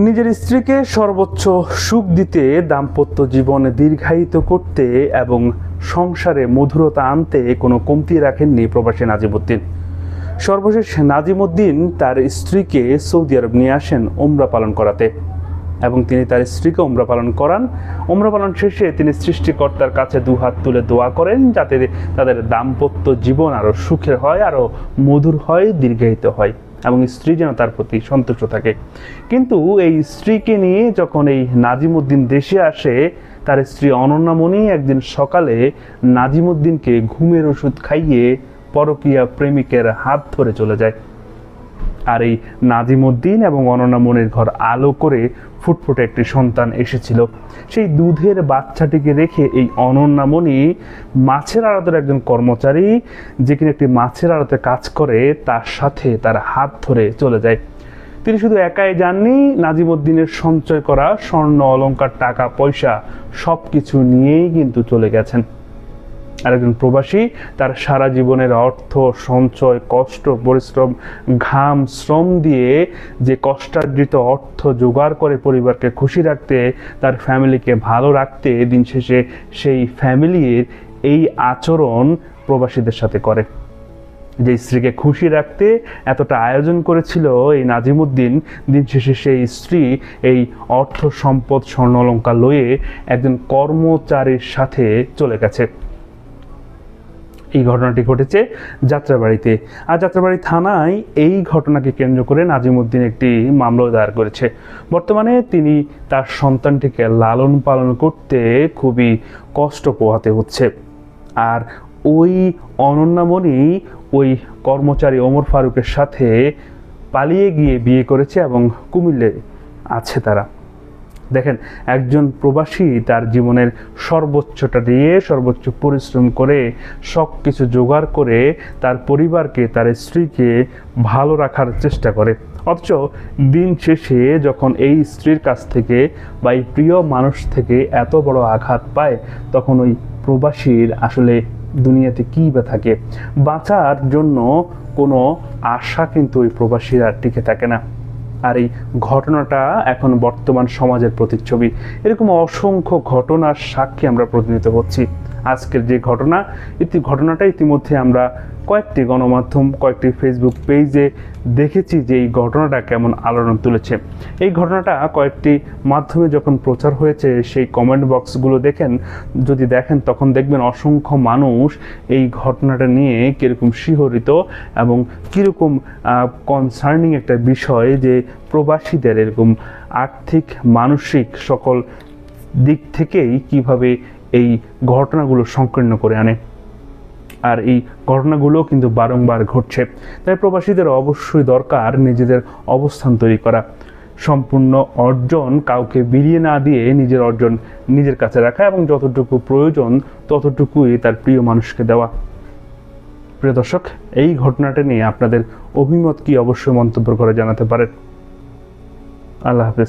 নিজের স্ত্রীকে সর্বোচ্চ সুখ দিতে, দাম্পত্য জীবনে দীর্ঘায়িত করতে এবং সংসারে মধুরতা আনতে কোনো কমতি রাখেননি প্রবাসী নাজিমউদ্দিন। সর্বশেষ নাজিমউদ্দিন তার স্ত্রীকে সৌদি আরব নিয়ে আসেন ওমরা পালন করাতে এবং তিনি তার স্ত্রীকে ওমরা পালন করান। ওমরা পালন শেষে তিনি সৃষ্টিকর্তার কাছে দুহাত তুলে দোয়া করেন যাতে তাদের দাম্পত্য জীবন আরও সুখের হয়, আরও মধুর হয়, দীর্ঘায়িত হয় এবং স্ত্রী যেন তার প্রতি সন্তুষ্ট থাকে। কিন্তু এই স্ত্রীকে নিয়ে যখন এই নাজিমউদ্দিন দেশে আসে, তার স্ত্রী অনন্যামণি একদিন সকালে নাজিমউদ্দিনকে ঘুমের ওষুধ খাইয়ে পরকীয়া প্রেমিকের হাত ধরে চলে যায়। আর এই নাজিমউদ্দিন এবং অনন্যামণির ঘর আলো করে ফুটফুটে একটি সন্তান এসেছিল। সেই দুধের বাচ্চাটিকে রেখে এই অনন্যামণি মাছের আড়তের একজন কর্মচারী, যে কিনা একটি মাছের আড়তে কাজ করে, তার সাথে তার হাত ধরে চলে যায়। তিনি শুধু একাই যাননি, নাজিমউদ্দিনের সঞ্চয় করা স্বর্ণ অলংকার, টাকা পয়সা সব কিছু নিয়েই কিন্তু চলে গেছেন। আরেকজন প্রবাসী তার সারা জীবনের অর্থ সঞ্চয়, কষ্ট, পরিশ্রম, ঘাম, শ্রম দিয়ে যে কষ্টার্জিত অর্থ জোগাড় করে পরিবারকে খুশি রাখতে, তার ফ্যামিলিকে ভালো রাখতে, দিন শেষে সেই ফ্যামিলির এই আচরণ প্রবাসীদের সাথে করে। যে স্ত্রীকে খুশি রাখতে এতটা আয়োজন করেছিল এই নাজিমউদ্দিন, দিন শেষে সেই স্ত্রী এই অর্থ সম্পদ স্বর্ণ অলংকার লয়ে একজন কর্মচারীর সাথে চলে গেছে। এই ঘটনাটি ঘটেছে যাত্রাবাড়িতে। আর যাত্রাবাড়ি থানায় এই ঘটনাকে কেন্দ্র করে নাজিমউদ্দিন একটি মামলা দায়ের করেছে। বর্তমানে তিনি তার সন্তানটিকে লালন পালন করতে খুবই কষ্ট পোহাতে হচ্ছে। আর ওই অনন্যামণি ওই কর্মচারী ওমর ফারুকের সাথে পালিয়ে গিয়ে বিয়ে করেছে এবং কুমিল্লে আছে তারা। দেখেন, একজন প্রবাসী তার জীবনের সর্বোচ্চটা দিয়ে, সর্বোচ্চ পরিশ্রম করে, সব কিছু জোগাড় করে তার পরিবারকে, তার স্ত্রীকে ভালো রাখার চেষ্টা করে। অথচ দিন শেষে যখন এই স্ত্রীর কাছ থেকে বা এই প্রিয় মানুষ থেকে এত বড় আঘাত পায়, তখন ওই প্রবাসীর আসলে দুনিয়াতে কী বা থাকে? বাঁচার জন্য কোনো আশা কিন্তু ওই প্রবাসীর আর টিকে থাকে না। আর এই ঘটনাটা এখন বর্তমান সমাজের প্রতিচ্ছবি। এরকম অসংখ্য ঘটনার সাক্ষী আমরা প্রতিনিয়ত হচ্ছি। আজকের যে ঘটনাটা ইতিমধ্যে আমরা কয়েকটি গণমাধ্যম, কয়েকটি ফেসবুক পেজে দেখেছি যে এই ঘটনাটা কেমন আলোড়ন তুলেছে। এই ঘটনাটা কয়েকটি মাধ্যমে যখন প্রচার হয়েছে, সেই কমেন্ট বক্সগুলো যদি দেখেন তখন দেখবেন অসংখ্য মানুষ এই ঘটনাটা নিয়ে কীরকম শিহরিত এবং কীরকম কনসার্নিং একটা বিষয় যে প্রবাসীদের এরকম আর্থিক, মানসিক সকল দিক থেকেই কিভাবে এই ঘটনাগুলো সংকীর্ণ করে আনে। আর এই ঘটনাগুলো কিন্তু বারংবার ঘটছে। তাই প্রবাসীদের অবশ্যই দরকার নিজেদের অবস্থান তৈরি করা, সম্পূর্ণ অর্জন কাউকে বিলিয়ে না দিয়ে নিজের অর্জন নিজের কাছে রাখা এবং যতটুকু প্রয়োজন ততটুকুই তার প্রিয় মানুষকে দেওয়া। প্রিয় দর্শক, এই ঘটনাটা নিয়ে আপনাদের অভিমত কি অবশ্যই মন্তব্য করে জানাতে পারেন। আল্লাহ হাফেজ।